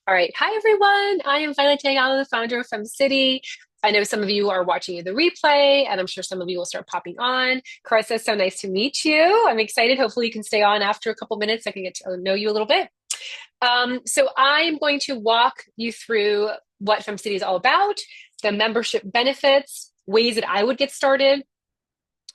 All right. Hi, everyone. I am Violet Tayala, the founder of FemCity. I know some of you are watching the replay, and I'm sure some of you will start popping on. Carissa, so nice to meet you. I'm excited. Hopefully, you can stay on after a couple minutes. I can get to know you a little bit. So I'm going to walk you through what FemCity is all about, the membership benefits, ways that I would get started.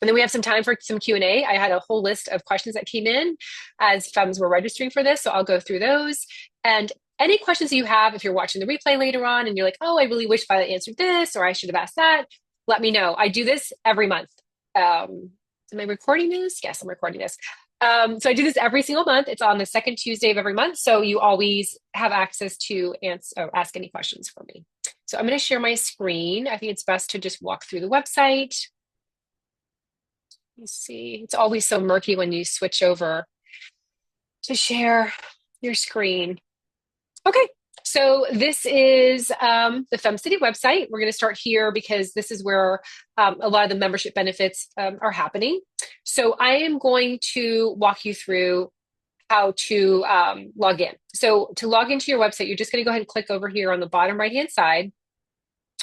And then we have some time for some Q&A. I had a whole list of questions that came in as Fems were registering for this, so I'll go through those. And any questions that you have, if you're watching the replay later on and you're like, oh, I really wish Violet answered this, or I should have asked that, let me know. I do this every month. Am I recording this? Yes, I'm recording this. So I do this every single month. It's on the second Tuesday of every month. So you always have access to ask any questions for me. So I'm going to share my screen. I think it's best to just walk through the website. You see, it's always so murky when you switch over to share your screen. Okay, so this is the FemCity website. We're going to start here because this is where a lot of the membership benefits are happening. So I am going to walk you through how to log in. So to log into your website, you're just going to go ahead and click over here on the bottom right-hand side.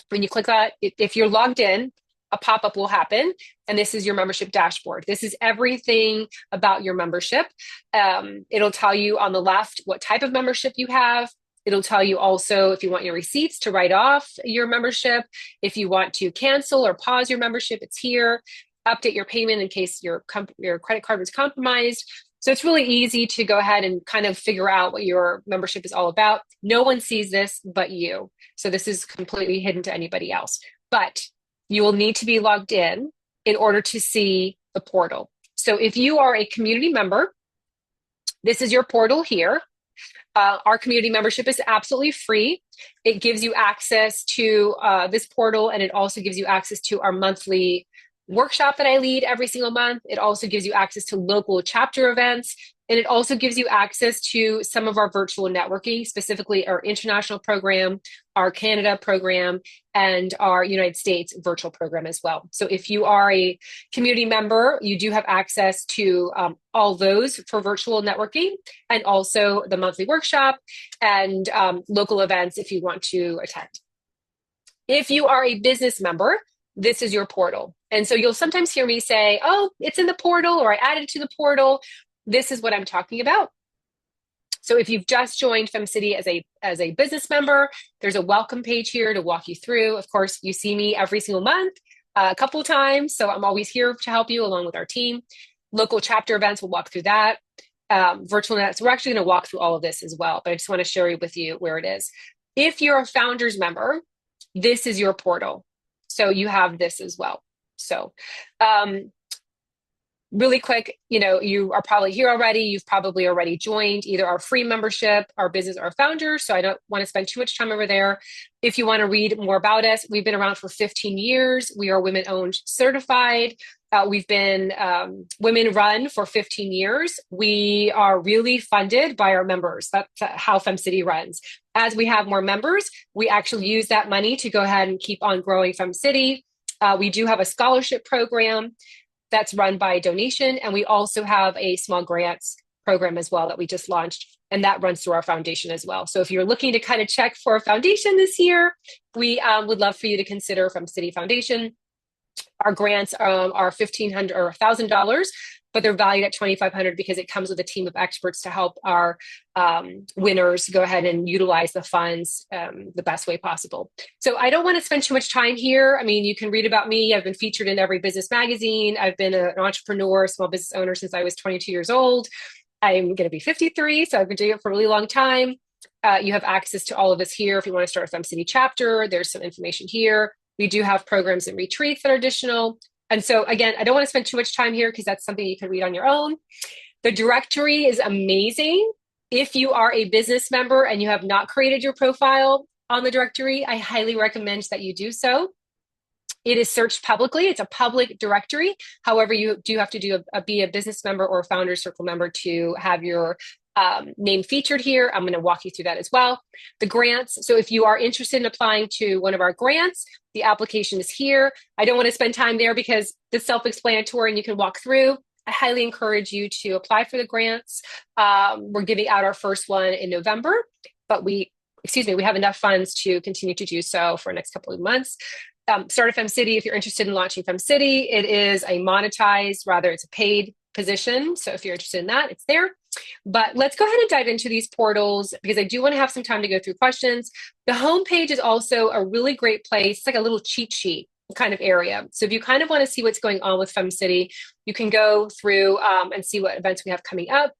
When you click that, if you're logged in, a pop-up will happen, and this is your membership dashboard. This is everything about your membership. It'll tell you on the left what type of membership you have. It'll tell you also if you want your receipts to write off your membership, if you want to cancel or pause your membership, it's here. Update your payment in case your credit card was compromised. So it's really easy to go ahead and kind of figure out what your membership is all about. No one sees this but you. So this is completely hidden to anybody else. But you will need to be logged in order to see the portal. So if you are a community member, this is your portal here. Our community membership is absolutely free. It gives you access to this portal, and it also gives you access to our monthly workshop that I lead every single month. It also gives you access to local chapter events. And it also gives you access to some of our virtual networking, specifically our international program, our Canada program, and our United States virtual program as well. So if you are a community member, you do have access to all those for virtual networking, and also the monthly workshop and local events if you want to attend. If you are a business member, this is your portal. And so you'll sometimes hear me say, oh, it's in the portal, or I added it to the portal. This is what I'm talking about. So if you've just joined FemCity as a business member, there's a welcome page here to walk you through. Of course, you see me every single month, a couple of times. So I'm always here to help you along with our team. Local chapter events, we'll walk through that. Virtual nets, we're actually going to walk through all of this as well, but I just want to share with you where it is. If you're a founders member, this is your portal. So you have this as well. So really quick, you are probably here already. You've probably already joined either our free membership, our business, or founders. So I don't want to spend too much time over there. If you want to read more about us, we've been around for 15 years. We are women-owned certified. We've been women-run for 15 years. We are really funded by our members. That's how FemCity runs. As we have more members, we actually use that money to go ahead and keep on growing FemCity. We do have a scholarship program that's run by donation. And we also have a small grants program as well that we just launched, and that runs through our foundation as well. So if you're looking to kind of check for a foundation this year, we would love for you to consider FemCity Foundation. Our grants are $1,500 or $1,000, but they're valued at $2,500 because it comes with a team of experts to help our winners go ahead and utilize the funds the best way possible. So I don't want to spend too much time here. I mean, you can read about me. I've been featured in every business magazine. I've been an entrepreneur, small business owner since I was 22 years old. I'm going to be 53, so I've been doing it for a really long time. You have access to all of this here. If you want to start a FemCity chapter, there's some information here. We do have programs and retreats that are additional. And so again, I don't want to spend too much time here because that's something you can read on your own. The directory is amazing. If you are a business member and you have not created your profile on the directory, I highly recommend that you do so. It is searched publicly. It's a public directory. However, you do have to be a business member or a Founders Circle member to have your name featured here. I'm going to walk you through that as well. The grants. So if you are interested in applying to one of our grants, the application is here. I don't want to spend time there because it's self-explanatory and you can walk through. I highly encourage you to apply for the grants. We're giving out our first one in November, but we excuse me, we have enough funds to continue to do so for the next couple of months. Start a FemCity if you're interested in launching FemCity. It is a monetized, rather, it's a paid position. So if you're interested in that, it's there. But let's go ahead and dive into these portals because I do want to have some time to go through questions. The homepage is also a really great place. It's like a little cheat sheet kind of area. So if you kind of want to see what's going on with FemCity, you can go through and see what events we have coming up.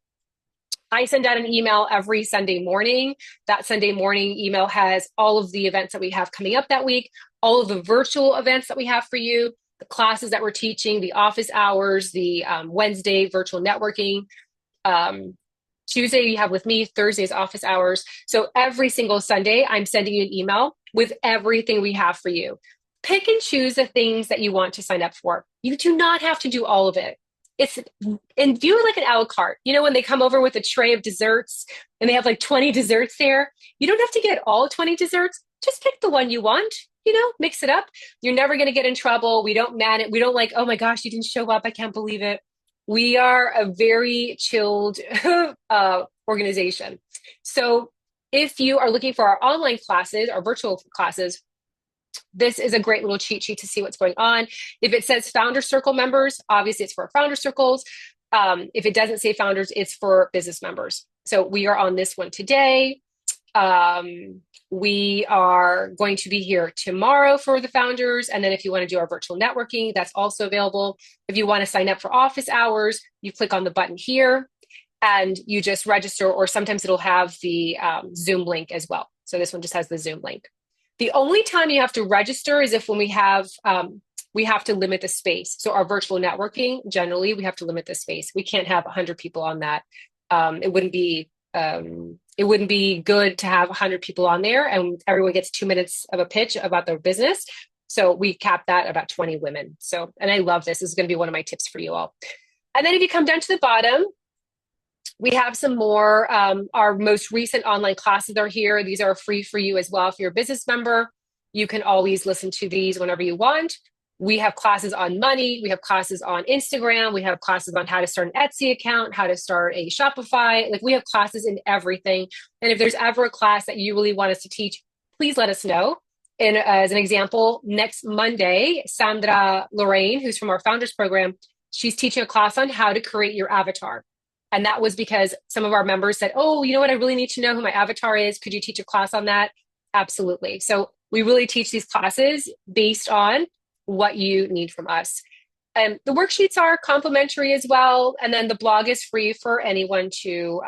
I send out an email every Sunday morning. That Sunday morning email has all of the events that we have coming up that week, all of the virtual events that we have for you, the classes that we're teaching, the office hours, the Wednesday virtual networking. Tuesday you have with me, Thursday's office hours. So every single Sunday, I'm sending you an email with everything we have for you. Pick and choose the things that you want to sign up for. You do not have to do all of it. And view it like an a la carte. You know, when they come over with a tray of desserts and they have like 20 desserts there, you don't have to get all 20 desserts. Just pick the one you want, you know, mix it up. You're never going to get in trouble. We don't man it. We don't like, oh my gosh, you didn't show up. I can't believe it. We are a very chilled organization. So if you are looking for our online classes, our virtual classes, this is a great little cheat sheet to see what's going on. If it says founder circle members, obviously it's for founder circles. If it doesn't say founders, it's for business members. So we are on this one today. We are going to be here tomorrow for the founders. And then if you want to do our virtual networking, that's also available. If you want to sign up for office hours, you click on the button here and you just register, or sometimes it'll have the Zoom link as well. So this one just has the Zoom link. The only time you have to register is if when we have to limit the space. So our virtual networking, generally, we have to limit the space. We can't have 100 people on that. It wouldn't be good to have 100 people on there and everyone gets 2 minutes of a pitch about their business. So we cap that at about 20 women. So, and I love this. This is going to be one of my tips for you all. And then if you come down to the bottom, we have some more. Our most recent online classes are here. These are free for you as well. If you're a business member, you can always listen to these whenever you want. We have classes on money. We have classes on Instagram. We have classes on how to start an Etsy account, how to start a Shopify. Like we have classes in everything. And if there's ever a class that you really want us to teach, please let us know. And as an example, next Monday, Sandra Lorraine, who's from our founders program, she's teaching a class on how to create your avatar. And that was because some of our members said, oh, you know what? I really need to know who my avatar is. Could you teach a class on that? Absolutely. So we really teach these classes based on what you need from us. And the worksheets are complimentary as well. And then the blog is free for anyone to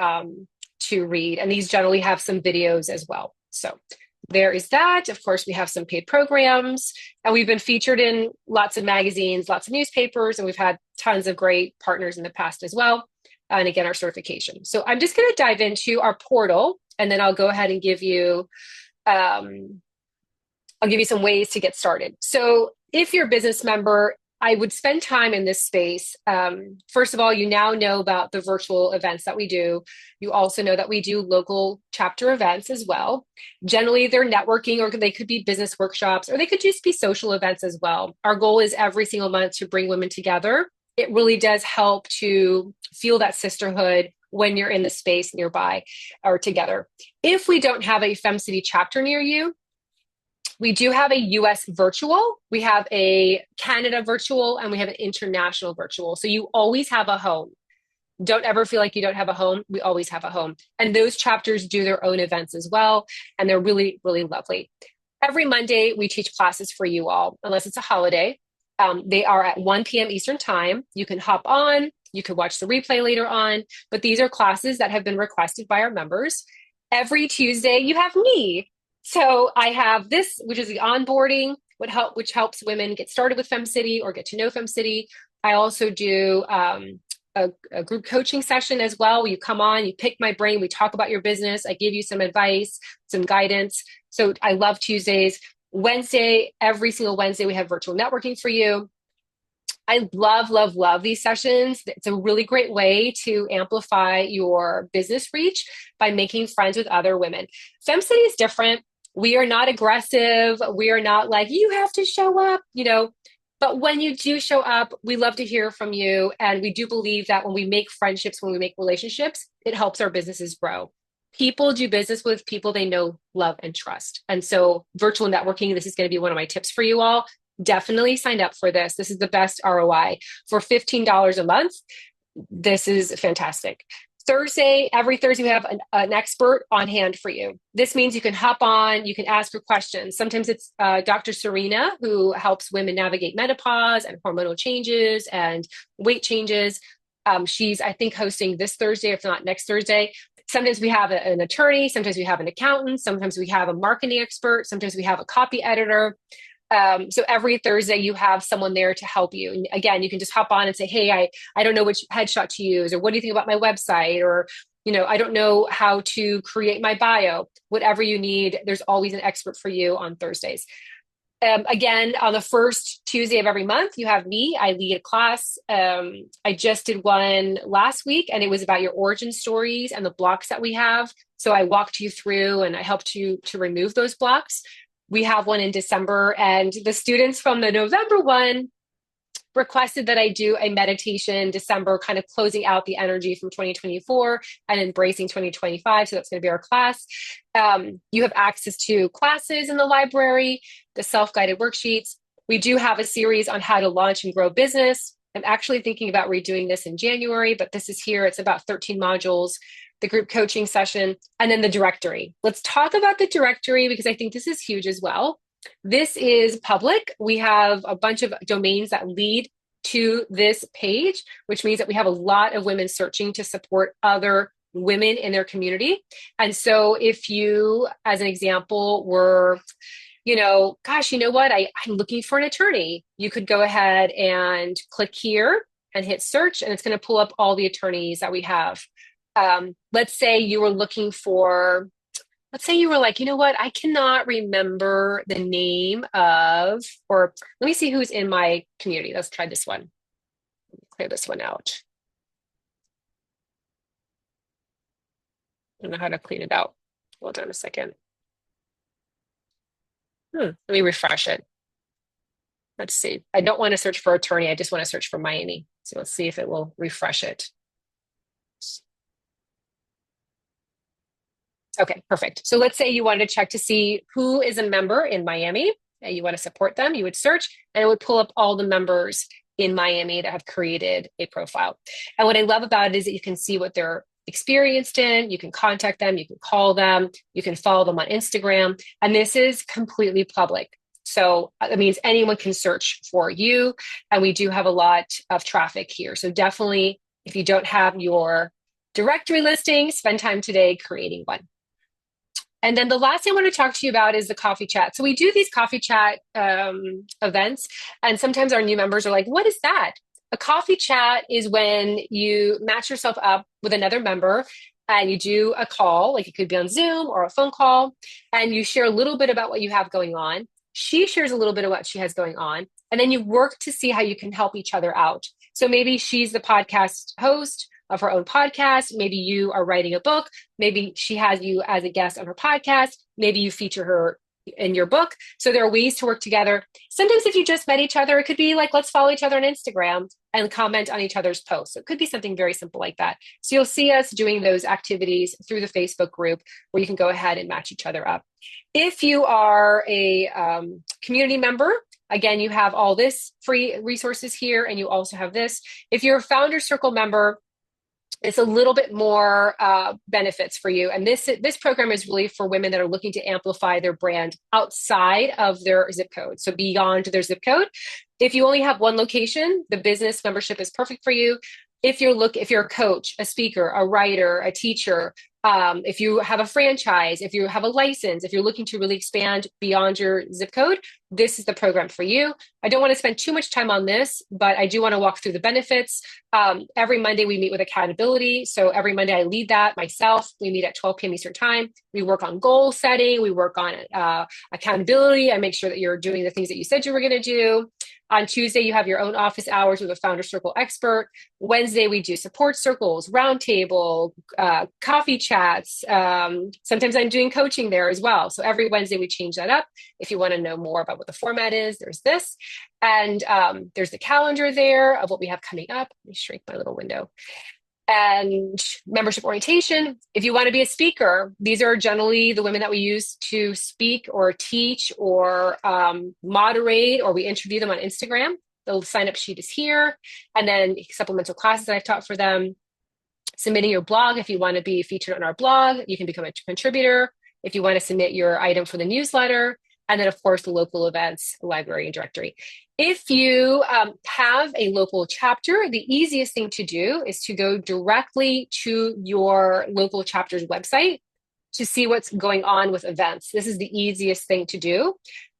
read. And these generally have some videos as well. So there is that. Of course, we have some paid programs and we've been featured in lots of magazines, lots of newspapers, and we've had tons of great partners in the past as well. And again, our certification. So I'm just going to dive into our portal and then I'll go ahead and give you some ways to get started. So if you're a business member, I would spend time in this space. First of all, you now know about the virtual events that we do. You also know that we do local chapter events as well. Generally, they're networking, or they could be business workshops, or they could just be social events as well. Our goal is every single month to bring women together. It really does help to feel that sisterhood when you're in the space nearby or together. If we don't have a FemCity chapter near you, we do have a US virtual, we have a Canada virtual, and we have an international virtual. So you always have a home. Don't ever feel like you don't have a home. We always have a home. And those chapters do their own events as well. And they're really, really lovely. Every Monday, we teach classes for you all, unless it's a holiday. They are at 1 p.m. Eastern time. You can hop on, you can watch the replay later on, but these are classes that have been requested by our members. Every Tuesday, you have me. So I have this, which is the onboarding, which helps women get started with FemCity or get to know FemCity. I also do a group coaching session as well, where you come on, you pick my brain, we talk about your business, I give you some advice, some guidance. So I love Tuesdays. Wednesday, every single Wednesday, we have virtual networking for you. I love, love, love these sessions. It's a really great way to amplify your business reach by making friends with other women. FemCity is different. We are not aggressive. We are not like, you have to show up, but when you do show up, we love to hear from you. And we do believe that when we make friendships, when we make relationships, it helps our businesses grow. People do business with people they know, love, and trust. And so virtual networking, this is going to be one of my tips for you all. Definitely sign up for this. This is the best ROI. For $15 a month, this is fantastic. Every Thursday, we have an expert on hand for you. This means you can hop on, you can ask her questions. Sometimes it's Dr. Serena, who helps women navigate menopause and hormonal changes and weight changes. She's, I think, hosting this Thursday, if not next Thursday. Sometimes we have an attorney, sometimes we have an accountant, sometimes we have a marketing expert, sometimes we have a copy editor. So every Thursday you have someone there to help you. And again, you can just hop on and say, hey, I don't know which headshot to use, or what do you think about my website? Or, I don't know how to create my bio. Whatever you need, there's always an expert for you on Thursdays. Again, on the first Tuesday of every month, you have me. I lead a class. I just did one last week, and it was about your origin stories and the blocks that we have. So I walked you through and I helped you to remove those blocks. We have one in December, and the students from the November one requested that I do a meditation December, kind of closing out the energy from 2024 and embracing 2025. So that's going to be our class. You have access to classes in the library, the self-guided worksheets. We do have a series on how to launch and grow business. I'm actually thinking about redoing this in January, but this is here. It's about 13 modules, the group coaching session, and then the directory. Let's talk about the directory because I think this is huge as well. This is public. We have a bunch of domains that lead to this page, which means that we have a lot of women searching to support other women in their community. And so if you, as an example, were, gosh, you know what? I'm looking for an attorney. You could go ahead and click here and hit search, and it's going to pull up all the attorneys that we have. Let's say you were looking for, let's say you were like, you know what, I cannot remember the name of, or let me see who's in my community. Let's try this one. Clear this one out. I don't know how to clean it out. Hold on a second. Let me refresh it. Let's see. I don't want to search for attorney. I just want to search for Miami. So let's see if it will refresh it. Okay, perfect. So let's say you wanted to check to see who is a member in Miami and you want to support them. You would search and it would pull up all the members in Miami that have created a profile. And what I love about it is that you can see what they're experienced in. You can contact them, you can call them, you can follow them on Instagram. And this is completely public. So that means anyone can search for you. And we do have a lot of traffic here. So definitely, if you don't have your directory listing, spend time today creating one. And then the last thing I want to talk to you about is the coffee chat. So we do these coffee chat events, and sometimes our new members are like, what is that? A coffee chat is when you match yourself up with another member and you do a call, like it could be on Zoom or a phone call, and you share a little bit about what you have going on. She shares a little bit of what she has going on, and then you work to see how you can help each other out. So maybe she's the podcast host of her own podcast. Maybe you are writing a book. Maybe she has you as a guest on her podcast. Maybe you feature her in your book. So there are ways to work together. Sometimes if you just met each other, it could be like, let's follow each other on Instagram and comment on each other's posts. So it could be something very simple like that. So you'll see us doing those activities through the Facebook group where you can go ahead and match each other up. If you are a community member, again, you have all this free resources here, and you also have this. If you're a Founder Circle member, it's a little bit more benefits for you. And this program is really for women that are looking to amplify their brand outside of their zip code. So beyond their zip code. If you only have one location, the business membership is perfect for you. If you're a coach, a speaker, a writer, a teacher, if you have a franchise, if you have a license, if you're looking to really expand beyond your zip code, this is the program for you. I don't want to spend too much time on this, but I do want to walk through the benefits. Every Monday we meet with accountability. So every Monday I lead that myself. We meet at 12 p.m. Eastern time. We work on goal setting. We work on accountability. I make sure that you're doing the things that you said you were going to do. On Tuesday, you have your own office hours with a Founder Circle expert. Wednesday, we do support circles, roundtable, coffee chats. Sometimes I'm doing coaching there as well. So every Wednesday, we change that up. If you want to know more about what the format is, there's this. And there's the calendar there of what we have coming up. Let me shrink my little window. And membership orientation. If you want to be a speaker, these are generally the women that we use to speak or teach or moderate, or we interview them on Instagram. The sign up sheet is here. And then supplemental classes that I've taught for them. Submitting your blog. If you want to be featured on our blog, you can become a contributor. If you want to submit your item for the newsletter. And then, of course, the local events, library, and directory. If you have a local chapter, the easiest thing to do is to go directly to your local chapter's website to see what's going on with events. This is the easiest thing to do.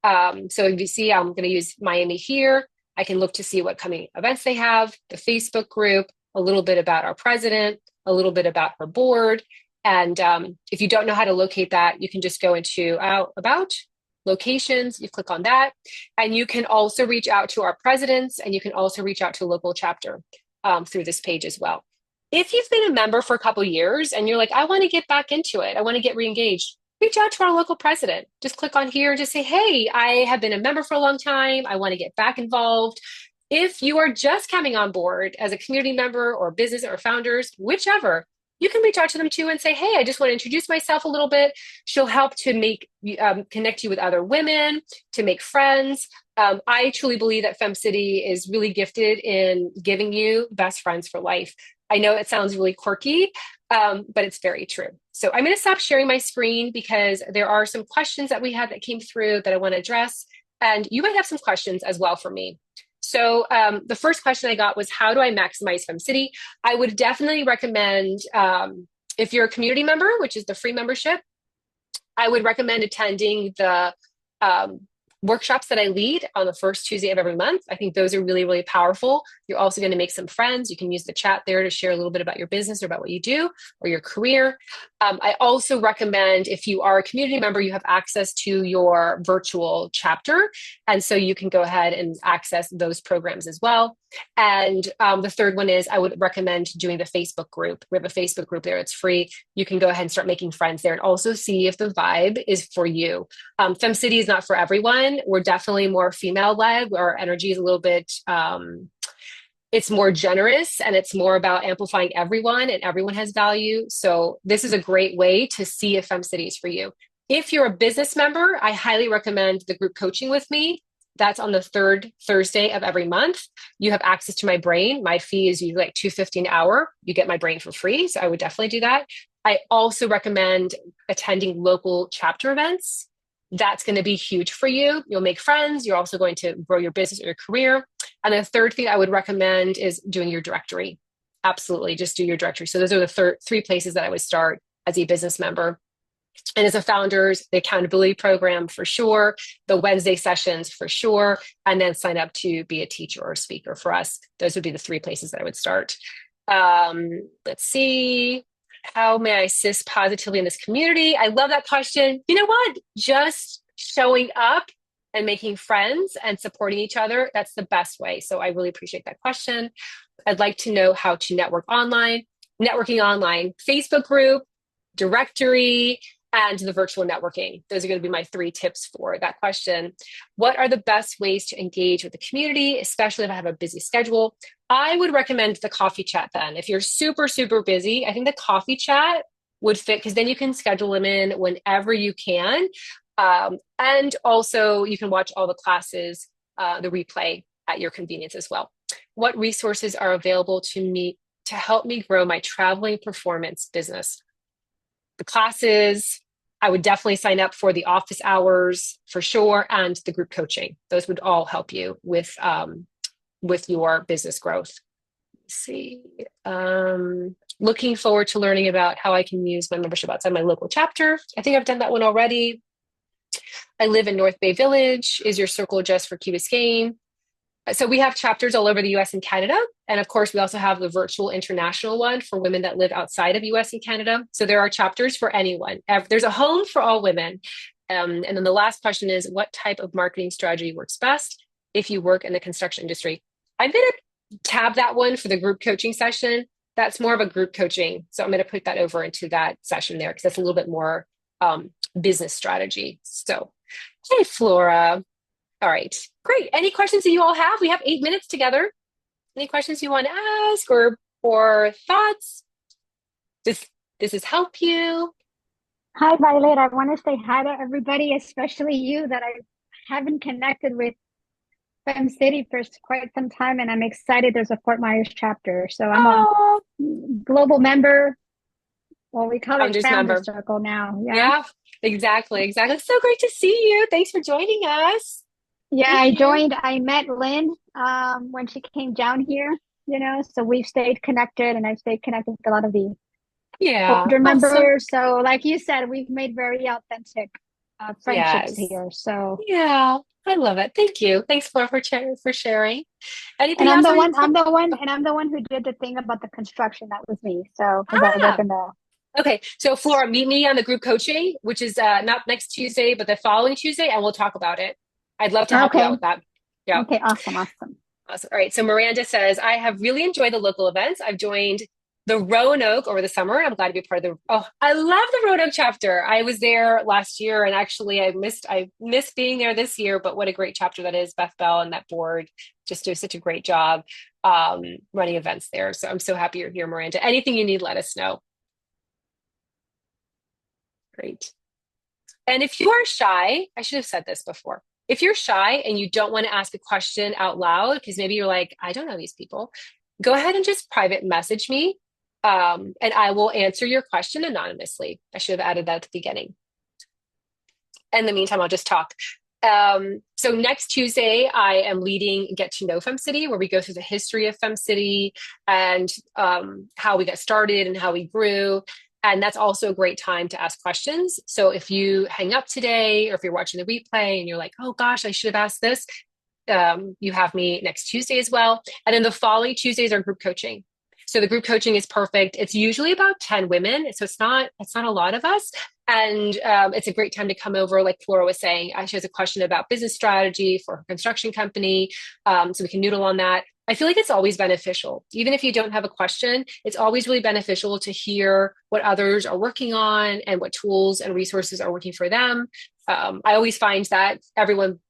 So if you see, I'm going to use Miami here. I can look to see what coming events they have, the Facebook group, a little bit about our president, a little bit about her board. And if you don't know how to locate that, you can just go into about locations, you click on that, and you can also reach out to our presidents, and you can also reach out to a local chapter through this page as well. If you've been a member for a couple of years and you're like, I want to get back into it, I want to get re-engaged, reach out to our local president. Just click on here and just say, hey, I have been a member for a long time. I want to get back involved. If you are just coming on board as a community member or business or founders, whichever, you can reach out to them too and say, hey, I just want to introduce myself a little bit. She'll help to make connect you with other women, to make friends. I truly believe that FemCity is really gifted in giving you best friends for life. I know it sounds really quirky, but it's very true. So I'm going to stop sharing my screen because there are some questions that we had that came through that I want to address. And you might have some questions as well for me. So the first question I got was, how do I maximize FemCity? I would definitely recommend, if you're a community member, which is the free membership, I would recommend attending the workshops that I lead on the first Tuesday of every month. I think those are really, really powerful. You're also going to make some friends. You can use the chat there to share a little bit about your business or about what you do or your career. I also recommend, if you are a community member, you have access to your virtual chapter. And so you can go ahead and access those programs as well. And the third one is, I would recommend doing the Facebook group. We have a Facebook group there. It's free. You can go ahead and start making friends there and also see if the vibe is for you. FemCity is not for everyone. We're definitely more female-led. Our energy is a little bit, it's more generous, and it's more about amplifying everyone, and everyone has value. So this is a great way to see if FemCity is for you. If you're a business member, I highly recommend the group coaching with me. That's on the third Thursday of every month. You have access to my brain. My fee is usually like $2.50 an hour. You get my brain for free. So I would definitely do that. I also recommend attending local chapter events. That's going to be huge for you. You'll make friends. You're also going to grow your business or your career. And the third thing I would recommend is doing your directory. Absolutely. Just do your directory. So those are the three places that I would start as a business member. And as a founders, the accountability program for sure, the Wednesday sessions for sure, and then sign up to be a teacher or a speaker for us. Those would be the three places that I would start. Let's see. How may I assist positively in this community? I love that question. You know what? Just showing up and making friends and supporting each other, that's the best way. So I really appreciate that question. I'd like to know how to network online, networking online, Facebook group, directory, and the virtual networking. Those are going to be my 3 tips for that question. What are the best ways to engage with the community, especially if I have a busy schedule? I would recommend the coffee chat then. If you're super, super busy, I think the coffee chat would fit, because then you can schedule them in whenever you can. And also you can watch all the classes, the replay at your convenience as well. What resources are available to me to help me grow my traveling performance business? The classes, I would definitely sign up for the office hours for sure, and the group coaching. Those would all help you with your business growth. Let's see. Looking forward to learning about how I can use my membership outside my local chapter. I think I've done that one already. I live in North Bay Village. Is your circle just for Key Biscayne? So we have chapters all over the US and Canada. And of course, we also have the virtual international one for women that live outside of US and Canada. So there are chapters for anyone. There's a home for all women. And then the last question is, what type of marketing strategy works best if you work in the construction industry? I'm going to tab that one for the group coaching session. That's more of a group coaching. So I'm going to put that over into that session there, because that's a little bit more business strategy. So, hey, Flora. All right, great. Any questions that you all have? We have 8 minutes together. Any questions you want to ask or or thoughts? Does this help you? Hi, Violet. I want to say hi to everybody, especially you that I haven't connected with FemCity for quite some time, and I'm excited there's a Fort Myers chapter. So I'm a Oh, global member. Well, we call it founders Founder member. Circle now. Yeah. Yeah, exactly, exactly. It's so great to see you. Thanks for joining us. Yeah, Thank you. I met Lynn when she came down here, so we've stayed connected and I've stayed connected with a lot of the Yeah, older awesome. members. So, like you said, we've made very authentic friendships Yes. here. So, Yeah, I love it. Thank you. Thanks for sharing. and Anything I'm else? the Are you one, I'm the one, and I'm the one who did the thing about the construction. That was me. So, because I work ah, in the okay. So Flora, meet me on the group coaching, which is not next Tuesday, but the following Tuesday, and we'll talk about it. I'd love to help you out Okay. with that. Yeah. Okay. Awesome. Awesome. Awesome. All right. So Miranda says, I have really enjoyed the local events. I've joined the Roanoke over the summer. I'm glad to be part of the. Oh, I love the Roanoke chapter. I was there last year, and actually, I missed being there this year. But what a great chapter that is! Beth Bell and that board just do such a great job running events there. So I'm so happy you're here, Miranda. Anything you need, let us know. Great. And if you are shy, I should have said this before. If you're shy and you don't want to ask a question out loud, because maybe you're like, I don't know these people, go ahead and just private message me, and I will answer your question anonymously. I should have added that at the beginning. In the meantime, I'll just talk. So next Tuesday, I am leading Get to Know FemCity, where we go through the history of FemCity and how we got started and how we grew. And that's also a great time to ask questions. So if you hang up today, or if you're watching the replay and you're like, oh gosh, I should have asked this, you have me next Tuesday as well. And then the following Tuesdays are group coaching. So the group coaching is perfect. It's usually about 10 women. So it's not a lot of us. And it's a great time to come over, like Flora was saying. She has a question about business strategy for her construction company. So we can noodle on that. I feel like it's always beneficial. Even if you don't have a question, it's always really beneficial to hear what others are working on and what tools and resources are working for them. I always find that everyone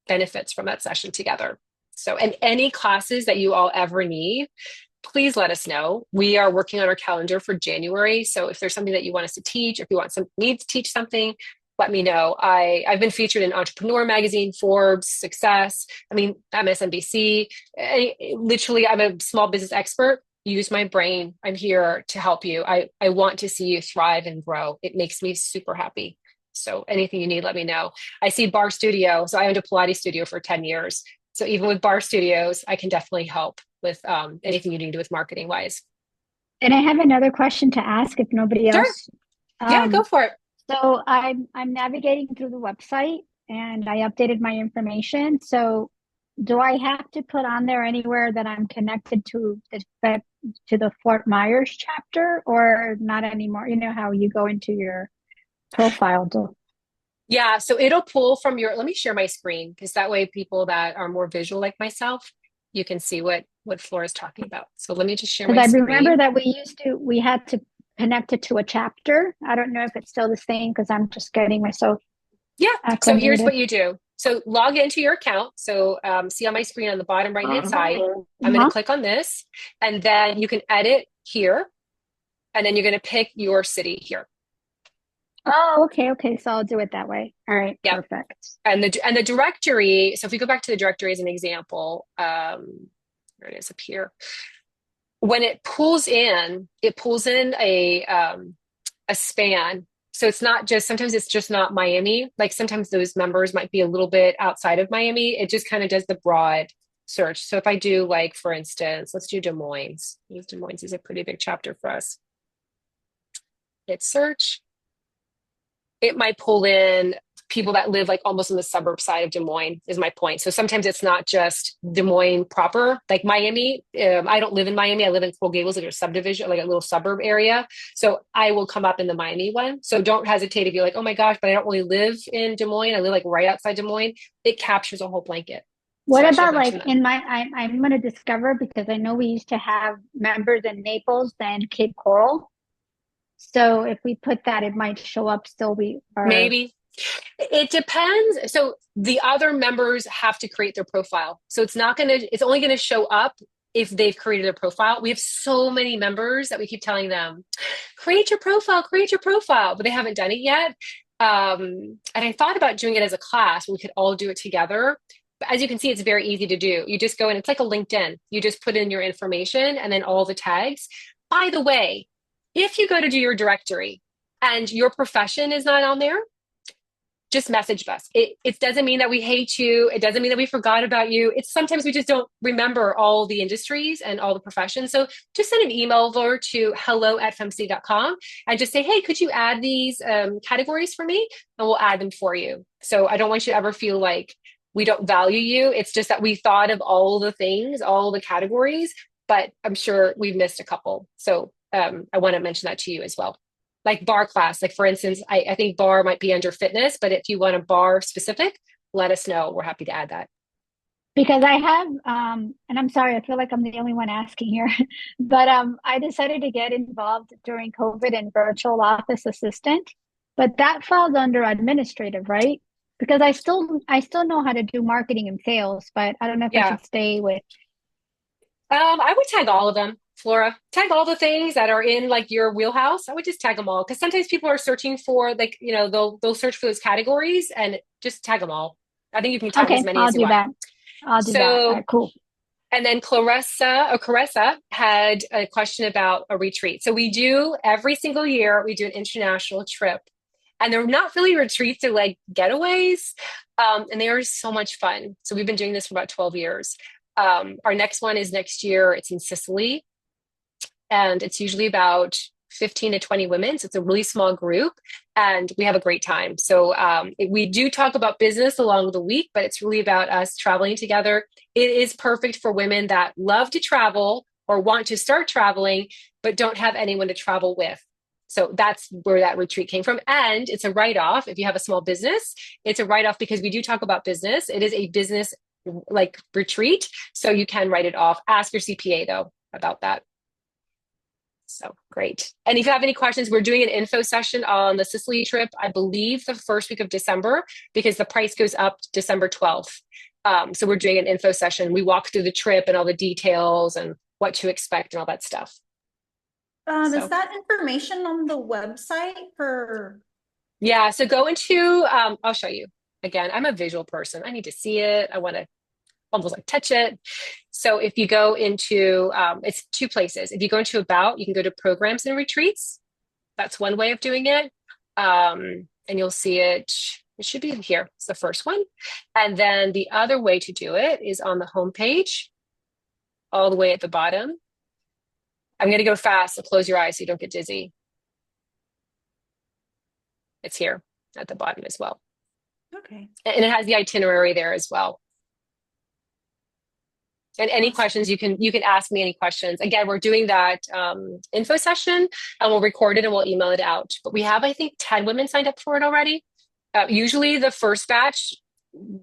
benefits from that session together. So, and any classes that you all ever need, please let us know. We are working on our calendar for January. So if there's something that you want us to teach, if you need to teach something, let me know. I've been featured in Entrepreneur Magazine, Forbes, Success. I mean, MSNBC. Literally, I'm a small business expert. Use my brain. I'm here to help you. I want to see you thrive and grow. It makes me super happy. So anything you need, let me know. I see Bar Studio. So I owned a Pilates studio for 10 years. So even with Bar Studios, I can definitely help with anything you need to do with marketing wise. And I have another question to ask if nobody Sure. else. Yeah, go Um, for it. so I'm navigating through the website and I updated my information. So do I have to put on there anywhere that I'm connected to the Fort Myers chapter or not anymore? You know how you go into your profile. Yeah, so it'll pull from let me share my screen because that way people that are more visual like myself, you can see what Flora's talking about. So let me just share Because my I remember screen. that we had to connect it to a chapter. I don't know if it's still the same because I'm just getting myself Yeah, so here's acclimated. what you do. So log into your account. So see on my screen on the bottom right hand side, I'm going to Uh-huh. click on this, and then you can edit here, and then you're going to pick your city here. Oh, okay, okay. So I'll do it that way. All right, Yep. perfect. And the directory, so if we go back to the directory as an example, there it is up here. When it pulls in a span. So it's not just sometimes it's just not Miami. Like sometimes those members might be a little bit outside of Miami. It just kind of does the broad search. So if I do like, for instance, let's do Des Moines. Des Moines is a pretty big chapter for us. Hit search. It might pull in people that live like almost on the suburb side of Des Moines is my point. So sometimes it's not just Des Moines proper, like Miami. I don't live in Miami. I live in Coral Gables, like a subdivision, like a little suburb area. So I will come up in the Miami one. So don't hesitate if you're like, oh my gosh, but I don't really live in Des Moines. I live like right outside Des Moines. It captures a whole blanket. So What I should have about mentioned like that. in I'm going to discover because I know we used to have members in Naples and Cape Coral. So if we put that, it might show up still we are. Maybe. It depends. So the other members have to create their profile. So it's only going to show up if they've created a profile. We have so many members that we keep telling them, create your profile, but they haven't done it yet. And I thought about doing it as a class. We could all do it together. But as you can see, it's very easy to do. You just go in, it's like a LinkedIn. You just put in your information and then all the tags. By the way, if you go to do your directory and your profession is not on there, just message us. It doesn't mean that we hate you. It doesn't mean that we forgot about you. It's sometimes we just don't remember all the industries and all the professions. So just send an email over to hello@femcity.com and just say, hey, could you add these categories for me? And we'll add them for you. So I don't want you to ever feel like we don't value you. It's just that we thought of all the things, all the categories, but I'm sure we've missed a couple. So I want to mention that to you as well. Like bar class, like for instance, I think bar might be under fitness, but if you want a bar specific, let us know. We're happy to add that. Because I have, and I'm sorry, I feel like I'm the only one asking here, but I decided to get involved during COVID in virtual office assistant, but that falls under administrative, right? Because I still know how to do marketing and sales, but I don't know if I Yeah. should stay with. I would tag all of them, Flora. Tag all the things that are in like your wheelhouse. I would just tag them all because sometimes people are searching for like, they'll search for those categories and just tag them all. I think you can tag as Okay, many I'll as you do want. that. I'll do that. All So right, cool. And then Clarissa had a question about a retreat. So we do every single year, we do an international trip. And they're not really retreats, they're like getaways. And they are so much fun. So we've been doing this for about 12 years. Our next one is next year. It's in Sicily. And it's usually about 15 to 20 women. So it's a really small group and we have a great time. So we do talk about business along the week, but it's really about us traveling together. It is perfect for women that love to travel or want to start traveling, but don't have anyone to travel with. So that's where that retreat came from. And it's a write off. If you have a small business, it's a write off because we do talk about business. It is a business like retreat. So you can write it off. Ask your CPA though about that. So great. And if you have any questions, we're doing an info session on the Sicily trip, I believe the first week of December, because the price goes up December 12th. So we're doing an info session. We walk through the trip and all the details and what to expect and all that stuff. Is So that information on the website for? yeah, so go into, I'll show you. Again, I'm a visual person. I need to see it. I want to almost like touch it. So if you go into, it's two places. If you go into About, you can go to Programs and Retreats. That's one way of doing it. And you'll see it. It should be here. It's the first one. And then the other way to do it is on the homepage, all the way at the bottom. I'm going to go fast, so close your eyes so you don't get dizzy. It's here at the bottom as well. Okay. And it has the itinerary there as well. And any questions, you can ask me any questions. Again, we're doing that info session and we'll record it and we'll email it out. But we have, I think, 10 women signed up for it already. Usually the first batch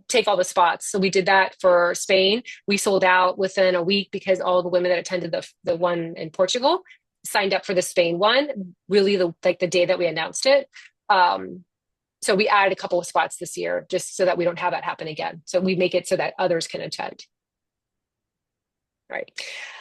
take all the spots. So we did that for Spain. We sold out within a week because all the women that attended the one in Portugal signed up for the Spain one, really the day that we announced it. So we added a couple of spots this year just so that we don't have that happen again. So we make it so that others can attend. Right.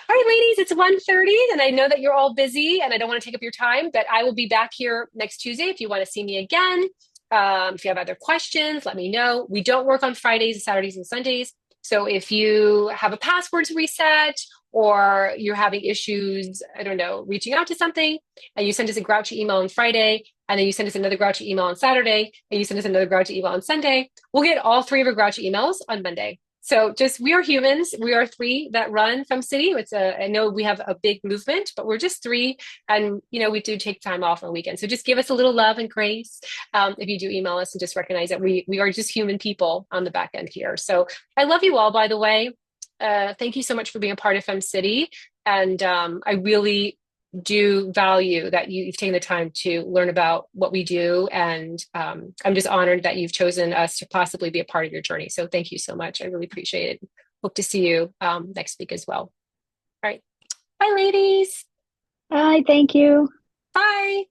All right, ladies, it's 1:30 and I know that you're all busy and I don't want to take up your time, but I will be back here next Tuesday if you want to see me again. If you have other questions, let me know. We don't work on Fridays, Saturdays, and Sundays. So if you have a password to reset or you're having issues, I don't know, reaching out to something and you send us a grouchy email on Friday and then you send us another grouchy email on Saturday and you send us another grouchy email on Sunday, we'll get all three of our grouchy emails on Monday. So just, we are humans. We are three that run FemCity. I know we have a big movement, but we're just three. And, we do take time off on weekends. So just give us a little love and grace. If you do email us and just recognize that we are just human people on the back end here. So I love you all, by the way. Thank you so much for being a part of FemCity. And I really do value that you've taken the time to learn about what we do. And I'm just honored that you've chosen us to possibly be a part of your journey. So thank you so much. I really appreciate it. Hope to see you next week as well. All right. Bye, ladies. Bye, thank you. Bye.